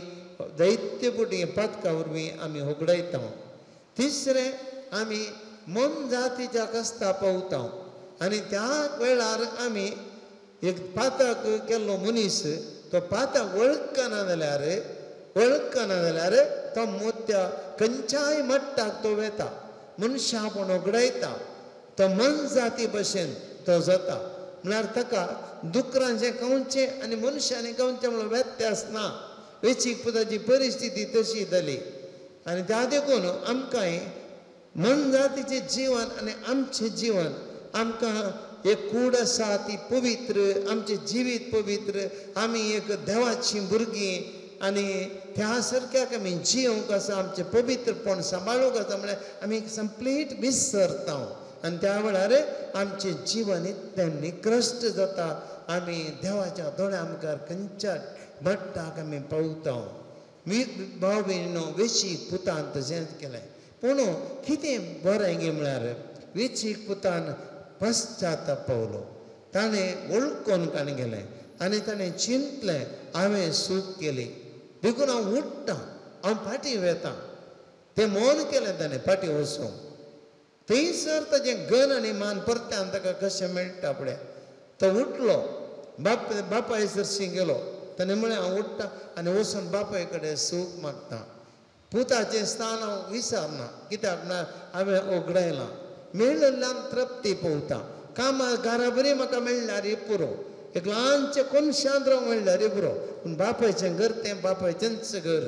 दैत्यपुटी पातका वरवीं आमी उगडायता तिसरें आमी मन जातीच्या कस्ता पावता आनी त्या वेळार आमी एक पातक केल्लो मनीस तो पातक वळखना जाल्यार तो मोत्या खंयच्याय मट्टाक तो वेता मनशापण उगडायता तो मन जाती भशेन तो जाता म्हळ्यार ताका दुकरांचें कवचें आनी मनशांनी कवचें म्हणून व्यत्यास ना वेंचीक पुताची परिस्थिती तशी जाली आनी त्या देखून आमकांय मन जातीचें जिवन आनी आमचें जिवन आमकां एक कूड आसा ती पवित्र आमचें जिवीत पवित्र आमी एक देवाचीं भुरगीं आनी त्या सारक्याक आमी जियोंक आसा आमचें पवित्रपण सांबाळूंक आसा म्हळ्यार आमी कंप्लीट विसरता आनी त्या वेळार आमचें जिवन इतलें निकृश्ट जाता आमी देवाच्या दोळ्या मुखार खंयच्या भट्टाक आमी पावता भाव भयणीनो वेंचीक पुतान तशेंच केलें पूण कितें बरें गे म्हळ्यार वेंचीक पुतान पश्चाताप पावलो ताणें वळखून काणी गेलें आनी ताणें चिंतलें हांवें चूक केली देखून हांव उठ्ठां हांव फाटीं वेतां तें मौन केलें ताणें फाटीं वचून थंयसर ताचें गन आनी मान परत्यान ताका कशें मेळटा पळय तो उठलो बापाय सरशीं गेलो ताणें म्हळें हांव उठ्ठां आनी वचून बापाय कडेन सूख मागता पुताचें स्थान हांव विसरना कित्याक म्हळ्यार हांवें उगडायलां मेळिल्ल्यान तृप्ती पावता कामां घरा बरी म्हाका मेळ्ळ्यार पुरो एक ल्हानचें कोनशांत रावंक मेळ्ळ्यार पुरो पूण बापायचें घर तें बापायचेंच घर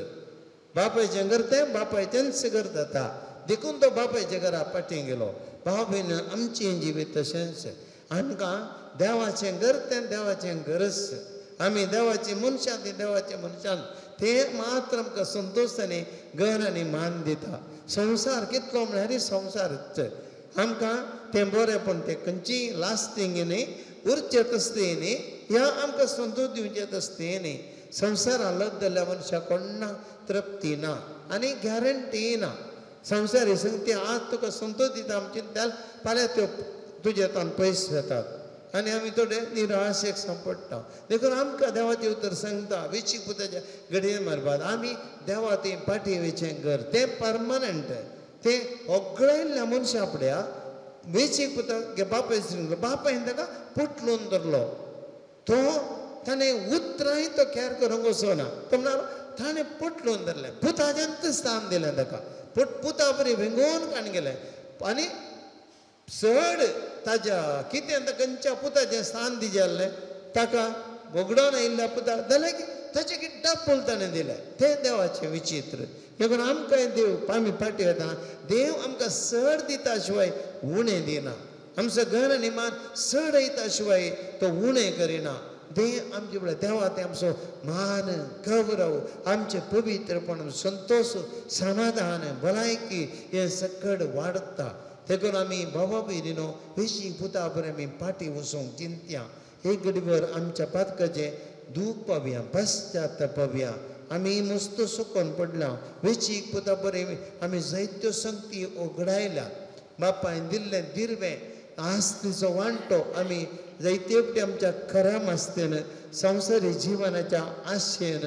बापायचें घर तें बापायचेंच घर जाता देखून तो बापायच्या घरा फाटीं गेलो भाव भयण आमचें जिवीत तशेंच आमकां देवाचें घर तें देवाचें घरच आमी देवाचीं मनशां तीं देवाचें मनशां तें मात्र आमकां संतोश आनी घर आनी मान दिता संवसार कितलो म्हळ्यार संवसारच आमकां तें बरेंपण तें खंयचीय लास्टींग न्ही उरचें तसतें न्ही ह्या आमकां संतोश दिवचें तसतें न्ही संवसारान लग जाल्ल्या मनशाक कोण्णाक तृप्ती ना आनी गॅरंटी ना संवसारी संगती आज तुका संतोश दिता आमचे फाल्यां त्यो तुजे हातान पयस वेतात आनी आमी थोडे निराशेक सांपडटा देखून आमकां देवाचें उतर सांगता वेंचीक पुताच्या घडये मारपाक आमी देवा तें फाटीं वेचें घर तें परमनंट तें ओगडायल्ल्या मनशा फुड्या वेंचीक पुताक गे बापाय सांगलो बापायन ताका पुटलून धरलो तो ताणें उतरांय तो कॅर करूंक वचना तो म्हणलो ताणें पुटलून धरलें पुताचेंच स्थान दिलें ताका पुता बरी वेंगोन काण गेलें आनी चड ताच्या कितें खंयच्या पुताचें स्थान दिजेल्लें ताका वगडोन आयिल्ल्या पुताक जाल्यार की ताचें कितें डब्बल ताणें दिलें तें देवाचें विचित्र देखून आमकांय देव आमी फाटीं येता देव आमकां चड दिता शिवाय उणें दिना आमचो घर आनी मान चडयता शिवाय तो उणें करिना देव आमचे म्हळ्यार देवा तें आमचो मान गौरव आमचें पवित्रपण संतोश समाधान भलायकी हें सकट वाडटा देखून आमी भावा भयणीनो वेंचीक पुता बरें आमी फाटीं वचूंक चिंतया एक घडीभर आमच्या पातकाचें दूख पावया पश्चाताप पावया आमी मस्त सुकोन पडल्या वेंचीक पुता बरें आमी जायत्यो संगती उगडायल्या बापायन दिल्लें दिर्वें आस्तीचो वांटो आमी जायते फावटी आमच्या खऱ्या मस्तेन संवसारी जिवनाच्या आशेन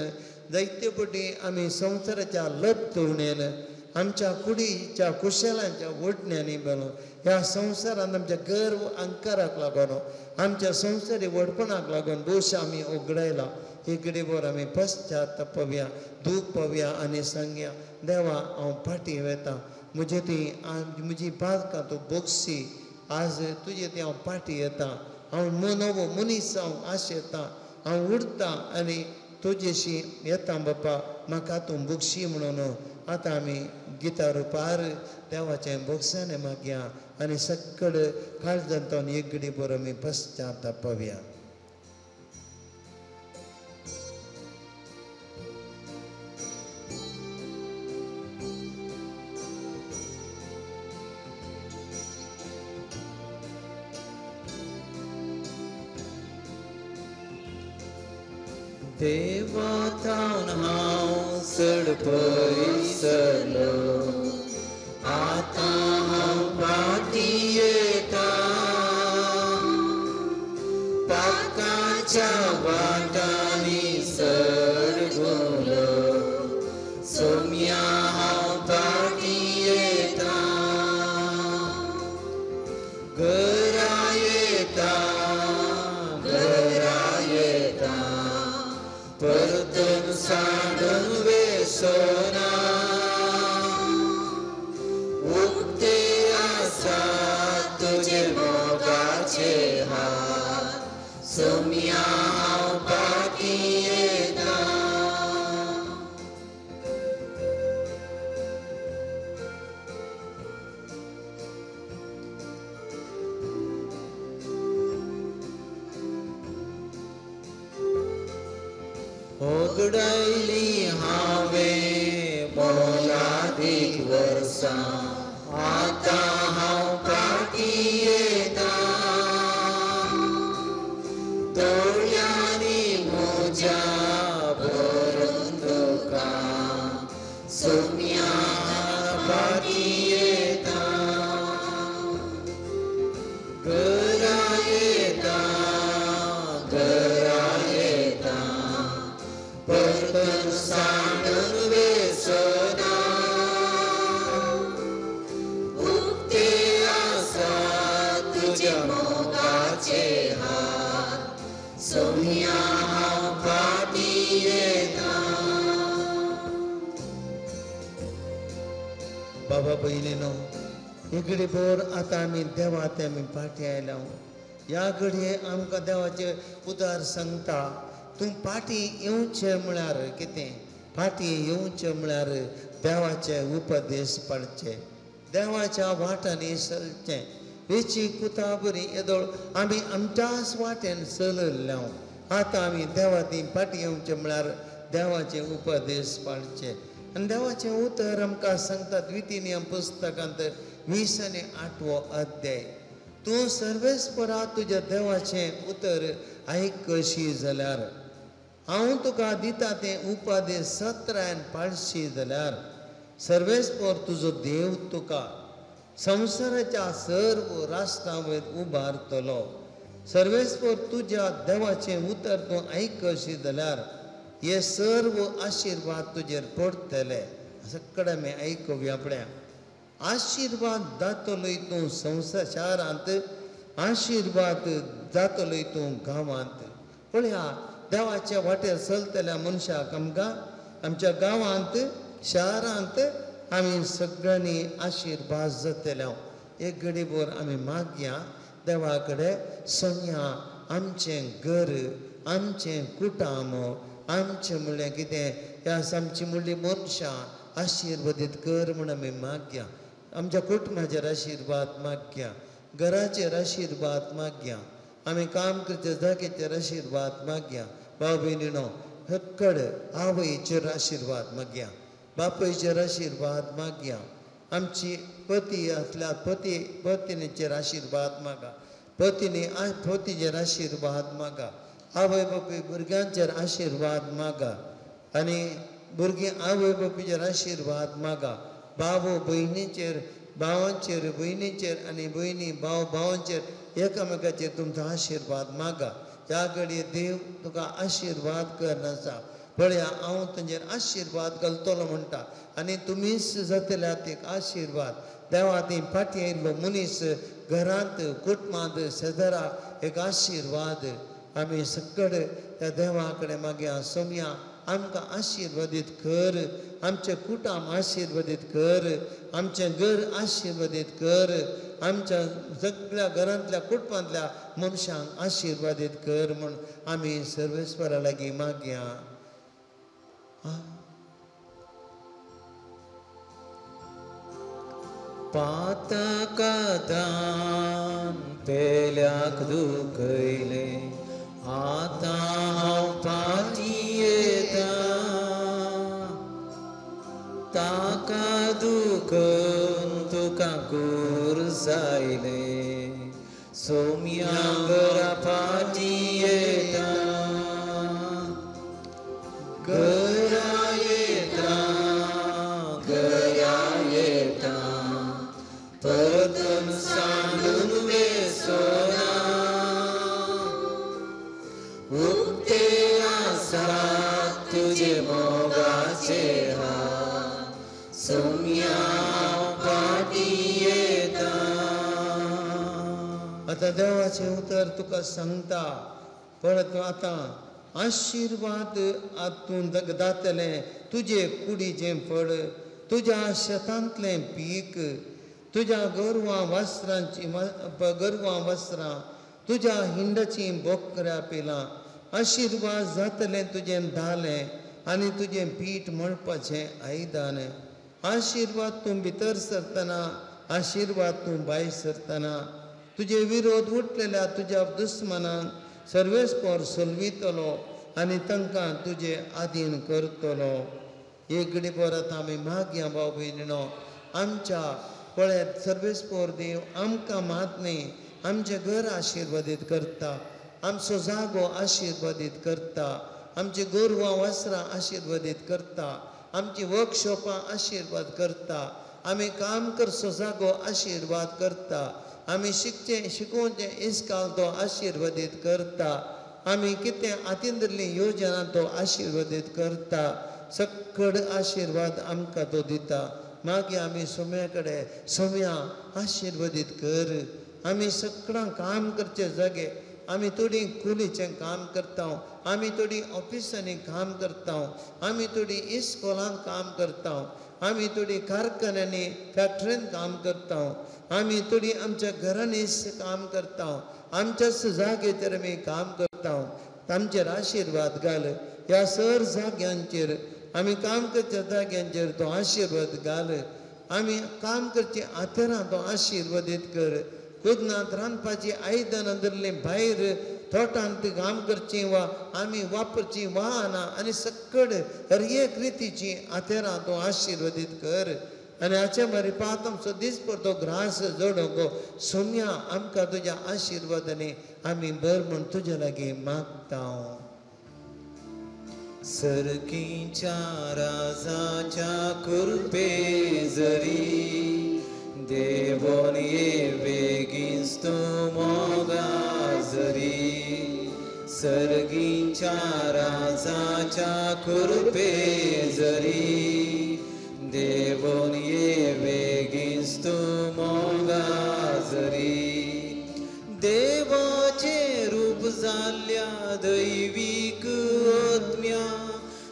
जायते फावटी आमी संवसाराच्या लपतवणेन आमच्या कुडीच्या कुशलांच्या वडण्यांनी मेळून ह्या संवसारांत आमच्या गर्व अंकाराक लागून आमच्या संवसारी वडपणाक लागून दोश आमी उगडायला एक घडीभर आमी पश्चाताप पावया दूख पावया आनी सांगया देवा हांव फाटीं वेतां म्हजी ती म्हजी पातकां तूं बगशी आज तुजे ती हांव फाटीं येतां हांव नवो मनीस हांव आशेतां हांव उरतां आनी तुजेशी येता बापा म्हाका तूं बगशी म्हणून आतां आमी गिता रुपार देवाचें बगसाने मागया आनी सक्कड काळजांतून एक घडीभर आमी पश्चाताप पावया देवा थावन हांव चड पयसलो आतां हांव फाटी येता पाकाच्या वाटांनी सडगलो सोम्या हांव फाटी येता घरा येता परतन सांडून वेसना उक्ते आसा तुजे मोगाचे हात सोम्या हांव फाटी येता ओगडायली हांवें मोलादीक वर्सां आतां हांव फाटी येता दोळ्यांनी म्हज्या भरून तुका सोम्या फाटी येता घरा येता परतन सांडून वेसना उक्ते आसा तुज्या मोगाचे हात सोम्या हांव फाटी येता बाबा भयणीनो इकडे बोर आतां आमी देवा ते आमी फाटी आयल्या ह्या घडये आमकां देवाचे उदार सांगता तूं फाटी येवचें म्हळ्यार कितें फाटी येवचें म्हळ्यार देवाचे उपदेश पडचे देवाच्या वाटांनी चलचें वेची कुता बरी येदोळ आमी आमच्याच वाटेन चलयल्या आतां आमी देवा ती फाटी येवचें म्हळ्यार देवाचे उपदेश पाळचे आनी देवाचें उतर आमकां सांगता द्वितीय नियम पुस्तकांत 20 आनी 8वो अध्याय तूं सर्वेस्परा तुज्या देवाचें उतर आयकशी जाल्यार हांव तुका दिता तें उपदेश सत्रान पाळशी जाल्यार सर्वेस्पर तुजो देव तुका संवसाराच्या सर्व राष्ट्रां वयर उबारतलो सर्वेस्पर तुज्या देवाचें उतर तूं आयकशी जाल्यार हे सर्व आशिर्वाद तुजेर पडटले सकड आमी आयकुया आपल्या आशिर्वाद जातलोय तूं शारांत आशिर्वाद जातलोय तूं गांवांत पळया देवाच्या वाटेर चलतल्या मनशाक आमकां आमच्या गांवांत शारांत आमी सगळ्यांनी आशिर्वाद जातले एक घडीभर आमी मागया देवा कडेन सोम्या आमचें घर आमचें कुटुंब आमचें म्हणलें कितें ह्या आमची म्हणली मनशां आशिर्वादीत कर म्हण आमी मागया आमच्या कुटुंबाचेर आशिर्वाद मागया घराचेर आशिर्वाद मागया आमी काम करचे जाग्याचेर आशिर्वाद मागया भाव भयणीनो हक्कड आवयचेर आशिर्वाद मागया बापयचेर आशिर्वाद मागया आमची पती आसल्यार पत्नीचेर आशिर्वाद मागा पतीचेर आशिर्वाद मागा आवय बापूय भुरग्यांचेर आशिर्वाद मागा आनी भुरगीं आवय बापूयचेर आशिर्वाद मागा भाव भयणीचेर भावांचेर भयणीचेर आनी भयणी भाव भावांचेर एकामेकाचेर तुमचो आशिर्वाद मागा ह्या घडये देव तुका आशिर्वाद करनासा पळया हांव तुजेर आशिर्वाद घालतलो म्हणटा आनी तुमीच जातल्यात एक आशिर्वाद देवा ती फाटी आयिल्लो मनीस घरांत कुटुंबांत शेजाराक एक आशिर्वाद आमी सकड त्या देवा कडेन मागया सोम्या आमकां आशिर्वादीत कर आमचें कुटुंब आशिर्वादीत कर आमचें घर आशिर्वादीत कर आमच्या सगळ्या घरांतल्या कुटुंबांतल्या मनशांक आशिर्वादीत कर म्हूण आमी सर्वेस्परा लागीं मागया पातकादान पेल्याक दुखयले आतां हांव फाटी येता ताका दुखून तुका कूर जायले सोम्या घरा फाटी येता परतून सांडून वेसोना उक्ते आसात तुझे मोगाचे हात सौम्या पाटी येता. आता देवाचे उतर तुका सांगता परत आता आशीर्वाद आतून दातले तुझे कुडीचे फळ, तुझ्या शेतांतले पीक, तुझ्या गोरवां वस्त्रां, तुझ्या हिंडाची बोकऱ्या पिलां. आशीर्वाद जातले तुझे धाले आनी तुझे पीठ मळपाचें आयदान. आशीर्वाद तूं भितर सरतना, आशीर्वाद तूं भायर सरतना. तुझे विरोध उठलेल्या तुझ्या दुस्मनांक सर्वेस्पर सोलवितलो आनी तांकां तुजे आधीन करतलो. एक घडी परत आमी मागया भाव भयणीनो, आमच्या पळयत सर्वेस्पर देव आमकां मात न्ही, आमचें घर आशिर्वादीत करता, आमचो जागो आशिर्वादीत करता, आमची गोरवां वस्त्रां आशिर्वादीत करता, आमची वर्कशॉपां आशिर्वाद करता, आमी काम करचो जागो आशिर्वाद करता, आमी शिकोवचे इस्काल तो आशिर्वादीत करता, आमी कितें हातीन धरली योजना तो आशिर्वादीत करता. सकड आशिर्वाद आमकां तो दिता. मागीर आमी सोम्या कडेन, सोम्या आशिर्वादीत कर. आमी सगळां काम करचे जागे, आमी थोडी कुलीचें काम करता, आमी थोडी ऑफिसांनी काम करता, आमी थोडी इस्कॉलांत काम करता, आमी थोडी कारखान्यांनी फॅक्टरीन काम करता, आमी थोडी आमच्या घरांनी काम करता, आमच्याच जागेचेर आमी काम करता. आमचेर आशिर्वाद घाल. ह्या सर जाग्यांचेर, आमी काम करच्या जाग्यांचेर तो आशिर्वाद घाल. आमी काम करची आतरां तो आशिर्वादीत कर. कुदनांत रांदपाची आयदनां धरली भायर तोटांत काम करची वा आमी वापरची वाहनां आनी सकड हर एक रितीची आतरां तो आशिर्वादीत कर. आनी हाचे बरें पात आमचो दिसभर तो ग्रास जोडोंगो सोम्या आमकां तुज्या आशिर्वादांनी आमी बर म्हूण तुजे लागीं मागता. सर्गीच्या राजाच्या कृपे जरी देवोन ये बेगीन तूं मोगा जरी. सर्गीच्या राजाच्या कृपे जरी देवोन ये बेगीन तूं मोगा जरी. देवाचे रूप जाल्ल्या दैवीक आत्म्या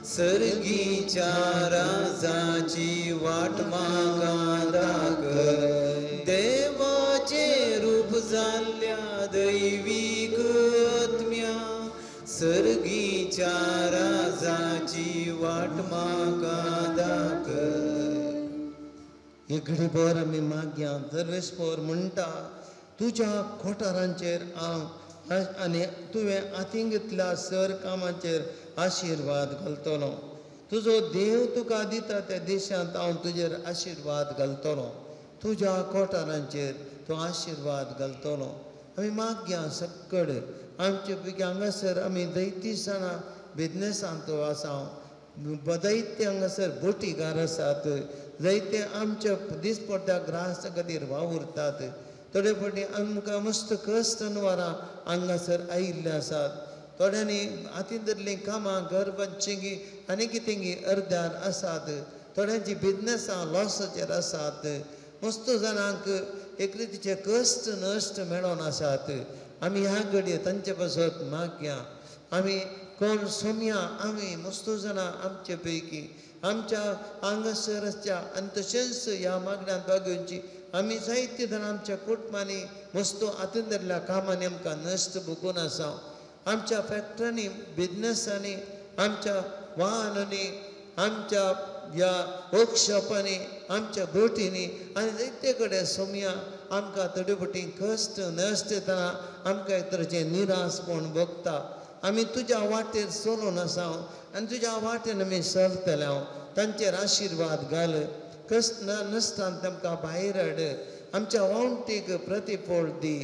सर्गीच्या राजाची वाट म्हाका दाखय. देवाचे रूप जाल्ल्या दैवीक आत्म्या सर्गीच्या राजाची वाट म्हाका दाखय. एक घडी भर आमी मागया. सर्वेस्पर म्हणटा तुज्या खोटारांचेर हांव आनी तुवें हातीन घेतल्या सर कामाचेर आशिर्वाद घालतलो. तुजो देव तुका दिता त्या देशांत हांव तुजेर आशिर्वाद घालतलो. तुज्या खोटारांचेर तो आशिर्वाद घालतलो. आमी मागया सक्कड आमचे पैकी हांगासर आमी दैती जाणां बिजनेसांत आसा, जायते हांगासर बोटीकार आसात, जायते आमच्या दिसपट्ट्या ग्रासा खातीर वावुरतात. थोडे फावटी आमकां मस्त कश्ट अनवरां हांगासर आयिल्ले आसात. थोड्यांनी हातीन धरलीं कामां घर बांदचीं आनी कितें अर्द्यार आसात. थोड्यांची बिजनेसां लॉसाचेर आसात. मस्त जाणांक एक रितीचे कश्ट नश्ट मेळोन आसात. आमी ह्या घडये तांचे पासत मागया. आमी कोण सोम्या आमी मस्त जाणां आमचे पैकी आमच्या हांगासरच्या आनी तशेंच ह्या मागण्यांत भाग घेवची. आमी जायते जाणां आमच्या कुटुंबांनी मस्तो हातीन धरल्या कामांनी आमकां नश्ट भोगून आसा. आमच्या फॅक्टरींनी बिजनेसांनी आमच्या वाहनांनी आमच्या ह्या वर्कशॉपांनी आमच्या बोटींनी आनी जायते कडेन सोम्या आमकां थोडे फावटी कश्ट नश्ट येतना आमकां एक तरेचें निरासपण भोगता. आमी तुज्या वाटेर चलून आसा आनी तुज्या वाटेन आमी चलतले. तांचेर आशिर्वाद घाल. कश्ट नश्टांत आमकां भायर हाड. आमच्या वावंटीक प्रतिफळ दी.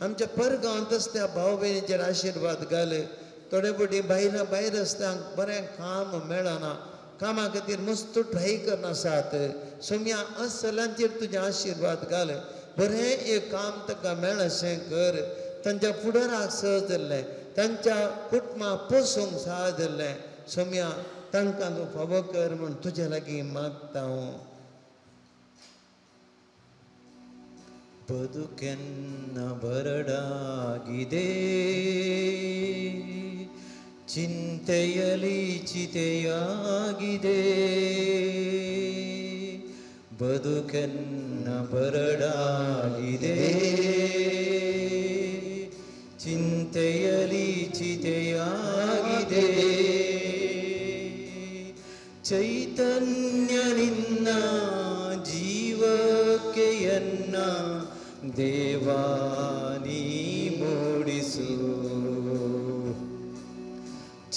आमच्या परगांवांत आसल्या भाव भयणीचेर आशिर्वाद घाल. थोडे फावटी भायर आसतांक बरें काम मेळना, कामा खातीर मस्त ट्राय करनासात. सोम्या असलांचेर तुजे आशिर्वाद घाल. बरें एक काम ताका मेळशें कर. तांच्या फुडाराक सहज धरलें, तांच्या कुटुंबाक पोसूंक सहज धरलें. सोम्या तांकां तूं फावो कर म्हूण तुजे लागीं मागता हांव. ಬದುಕೆನ್ನ ಬರಡಾಗಿದೆ, ಚಿಂತೆಯಲಿ ಚಿತೆಯಾಗಿದೆ. ಬದುಕೆನ್ನ ಬರಡಾಗಿದೆ, ಚಿಂತೆಯಲಿ ಚಿತೆಯಾಗಿದೆ. ಚೈತನ್ಯ ನಿನ್ನ ಜೀವಕ್ಕೆ ಎನ್ನ ದೇವಾ ನೀ ಮೂಡಿಸು.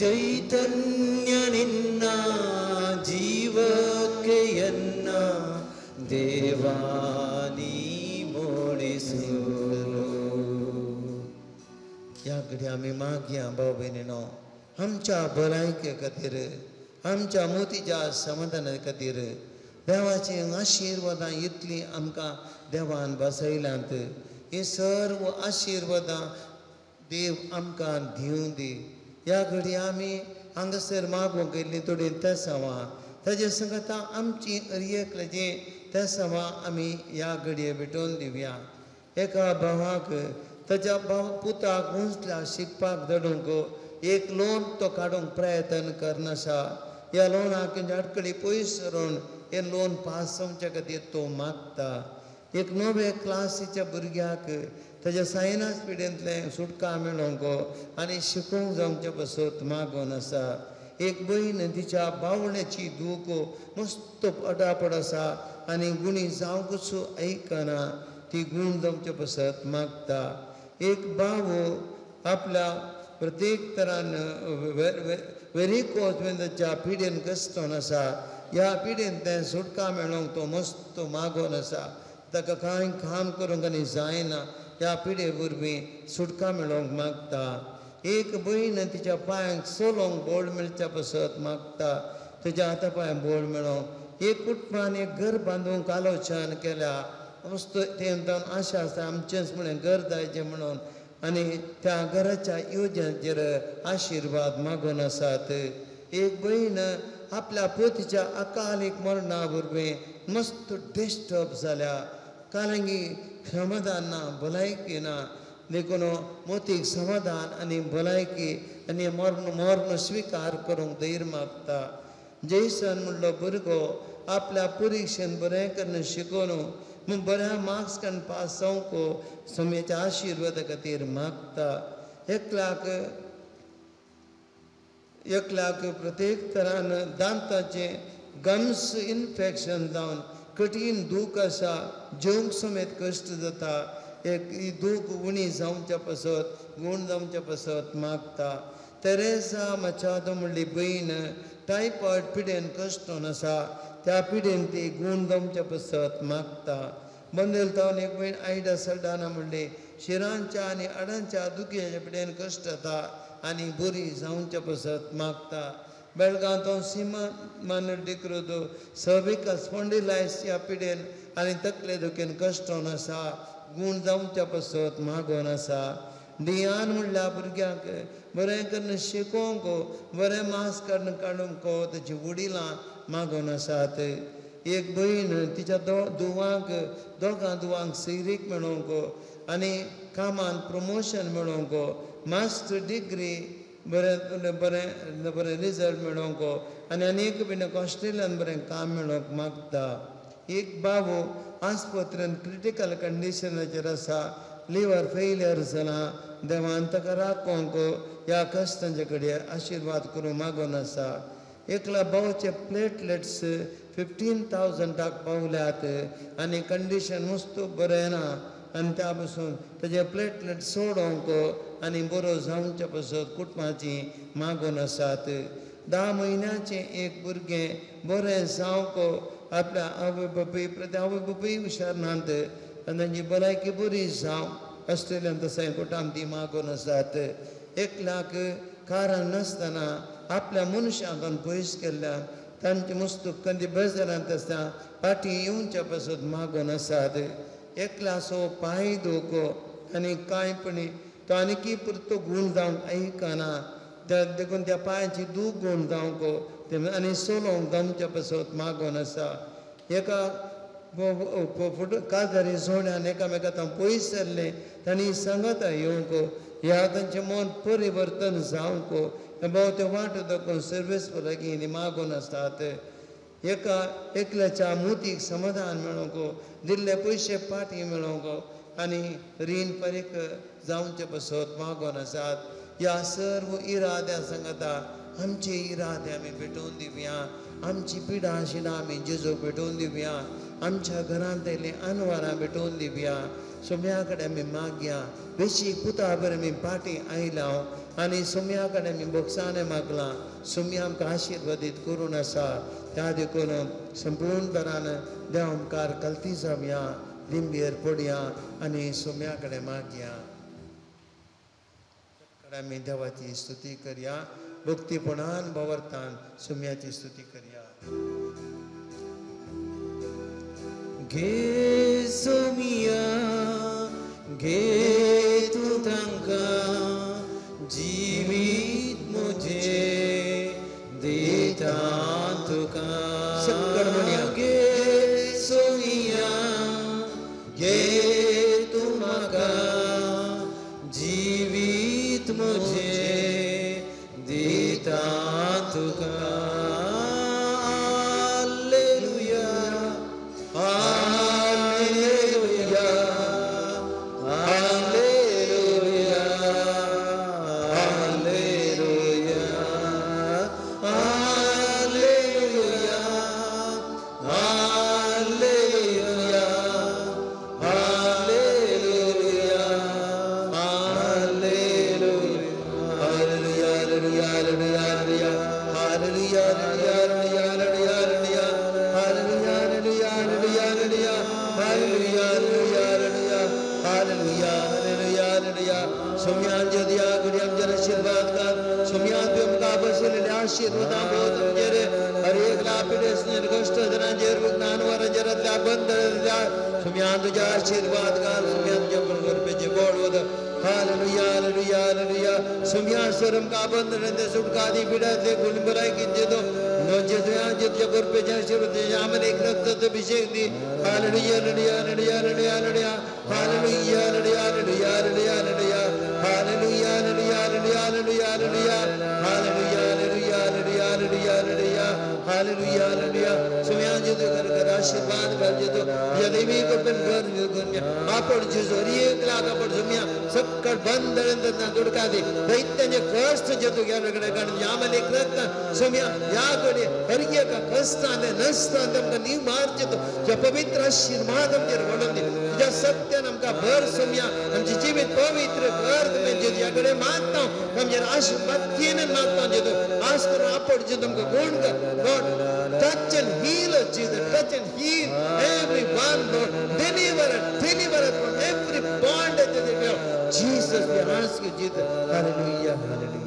ಚೈತನ್ಯ ನಿನ್ನ ಜೀವಕ್ಕೆ ಎನ್ನ ದೇವಾ ನೀ ಮೂಡಿಸು. ह्या घडी आमी मागया भाव भयणीनो, आमच्या भलायके खातीर, आमच्या मोतीच्या समाधाना खातीर देवाची आशिर्वादां इतली आमकां देवान बसयल्यांत. ही सर्व आशिर्वादां देव आमकां दिवं दी. ह्या घडी आमी हांगासर मागूंक गेल्लीं थोडीं तेसावां, ताजे सांगता आमची अर्येकल्याची तेसावां आमी ह्या घडये भेटोवन दिवया. एका भावाक ताच्या पुताक उंचल्या शिकपाक धाडूंक एक लोन तो काडूंक प्रयत्न करनासा. ह्या लोनाक अडकडी पयस सरून हे लोन पास जावचे खातीर तो मागता. एक नवे क्लासीच्या भुरग्याक ताच्या सायन्स पिडेंतलें सुटका मेळोंक आनी शिकूंक जावचे पासत मागोन आसा. एक भयण तिच्या बावण्याची दूख मस्त पटापट आसा आनी गुणी जावंकच आयकना, ती गूण जावचे पासत मागता. एक भाव आपल्या प्रत्येक तरान वेरिकोज वेंदाच्या पिडेन कश्टोन आसा. ह्या पिडेन तें सुटका मेळोंक तो मस्त मागोन आसा. ताका कांय काम करूंक आनी जायना, ह्या पिडे वरवीं सुटका मेळोंक मागता. एक भयण तिच्या पांयांक चलोंक बोड मेळच्या पासत मागता, तुज्या हाता पांय बोड मेळोंक. एक कुटुंबान एक घर बांदूंक आलोचन केल्या, मस्त तें आशा आसा आमचेंच म्हणून घर जायचें म्हणून, आनी त्या घराच्या येवजणेचेर आशिर्वाद मागून आसात. एक भयण आपल्या पतीच्या अकालीक मरणा वरवीं मस्त डिस्टर्ब जाल्या, कारण की समाधान ना, भलायकी ना. देखून मोतीक समाधान आनी भलायकी आनी मरण स्विकार करूंक धैर्य मागता. जैसन म्हणलो भुरगो आपल्या परिक्षेन बरें करून शिकून बऱ्या मार्क्स काडून पास जावंक समयाच्या आशिर्वादा खातीर मागता. एकल्याक प्रत्येक तरान दांताचें गम्स इन्फेक्शन जावन कठीण दूख आसा, जेवंक समेत कश्ट जाता. एक दूख उणी जावच्या पासत, गूण जावच्या पासत मागता. तेरेसा मचादो म्हणली भयण टायफॉयड पिडेन कश्टोन आसा, त्या पिडेन ती गूण जावच्या पासत मागता. बंदेल तावन एक भयण आयडा सल्डाना म्हणली शिरांच्या आनी आडांच्या दुखयाच्या पिडेन कश्ट जाता आनी बरी जावच्या पासत मागता. बेळगांव तो सिमा मानडिक्रोद सर्विकल स्पॉन्डिलायटीस ह्या पिडेन आनी तकले दुखेन कश्टोन आसा, गूण जावच्या पासत मागोन आसा. डियान म्हणल्या भुरग्यांक बरें करून शिकोवंक, बरें मार्क्स काडूंक ताची वडिलां मागोन आसात. एक भयण तिच्या दोगां दुवांक सैरीक मेळोवंक आनी कामान प्रमोशन मेळोवंक, मास्टर डिग्री बरें रिजल्ट मेळोवंक आनी आनीक बीन ऑस्ट्रेलियान बरें काम मेळोवंक मागता. एक भाव आस्पत्रेंत क्रिटिकल कंडिशनाचेर आसा, लिवर फेलियर जाला, देवान ताका राखोवंक ह्या कश्टांचे कडेन आशिर्वाद करूंक मागोन आसा. एकल्या भावाचे प्लेटलेट्स 15,000 पावल्यात आनी कंडिशन मस्त बरें ना, आनी त्या पासून ताजे प्लेटलेट सोडोवंक आनी बरो जावचे पासत कुटुंबाची मागोन आसात. 10 म्हयन्याचें एक भुरगें बरें जावंक आपल्या आवय बापूय हुशार नात आनी तांची भलायकी बरी जावं ऑस्ट्रेलियान तशें कोटाम ती मागोन आसात. एकल्याक कारण नासतना आपल्या मनशांतून पयस केल्ल्यान तांचे मस्त कंदी बेजारांत आसता फाटीं येवच्या पासत मागोन आसात. एकला सो पाय दोको आनी कांय पण तो आनीकी पुरतो गूण जावंक ऐकना देखून त्या पांयाची दूख गूण जावंक आनी सोलोंक जमचे पसत मागोन आसा एका काजारी सोण्यान एकामेका पयस सरले तांणी सांगत येवंक ह्या तांचें मन परिवर्तन जावंक भाव ते वाट दाखोवन सर्वेस लागीं मागोन आसतात एका एकल्याच्या मुतीक समाधान मेळोवंक दिल्ले पयशे पाटी मेळोवंक आनी रीण फारीक जावचे पसत मागोन आसात ह्या सर्व इराद्या सांगता आमचे इरादे आमी पेटोवन दिवया आमची पिडा शिडा आमी जेजूक पेटोवन दिवया आमच्या घरांत येयले अनवरां पेटोवन दिवया सोम्या कडेन आमी मागया बेशी पुता बर आमी पाटी आयला आनी सोम्या कडेन आमी बोगसाणें मागलां सोम्या आमकां आशिर्वादीत करून आसा त्या देखून संपूर्ण तरान देव आमकां कल्ती जावया लिंबेर पडया आनी सोम्या कडेन मागया आमी देवाची स्तुती करया भक्तीपणान भवर्तान सोम्याची स्तुती करया घे सोमिया घे तू तांकां जिवीत म्हजें दिता तुका सक्कड म्हणया घे सोमिया घे तू म्हाका जिवीत म्हजें दिता तुका पवित्र आशीर्वाद आमचेर घडोवन दी तुज्या सत्यान आमकां भर सोम्या आमची जिवीत पवित्र कर तुवें या कडेन मागता आमचेर आशीर्वादीन मागता जेदो आस करून आपड जेदो आमकां गूण कर lord touch and heal Jesus touch and heal everyone lord deliver us from every bondage of the devil Jesus we ask you Jesus hallelujah hallelujah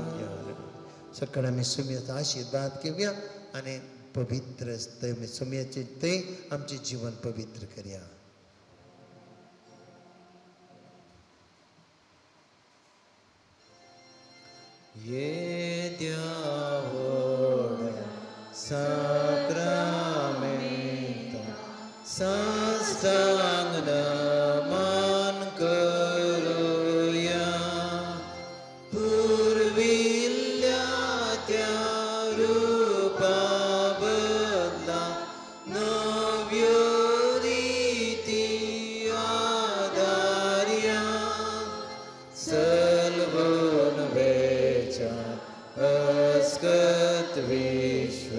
सकाळ आमी सोम्याचो आशीर्वाद घेवया आनी पवित्र सोम्याचे ते आमचे जीवन पवित्र करया ये द्यावोड साक्रामेंत साष्टांग नमन करूया पूर्विल्ल्या त्या रूपा बदला नव्यो रीती आदार्या सलवून वेचार अस्कत विश्व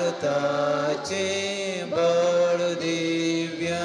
भावार्थाचे बळ दिव्या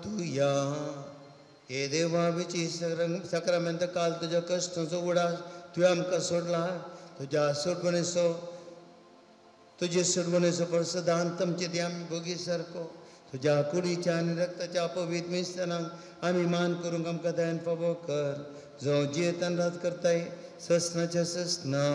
तू या हे देवा विची सक्रामेंत काल तुज्या कश्टाचो उडास तुवें आमकां सोडला तुज्या सोडवणेचो तुजे सोडवणेचो परसदांत आमचे दी आमी भोगी सारको तुज्या कुडीच्या आनी रक्ताच्या पवित्र मिस्तानाक आमी मान करूंक आमकां दयान फावो कर जो जियेतान रात करताय ससनाच्या ससना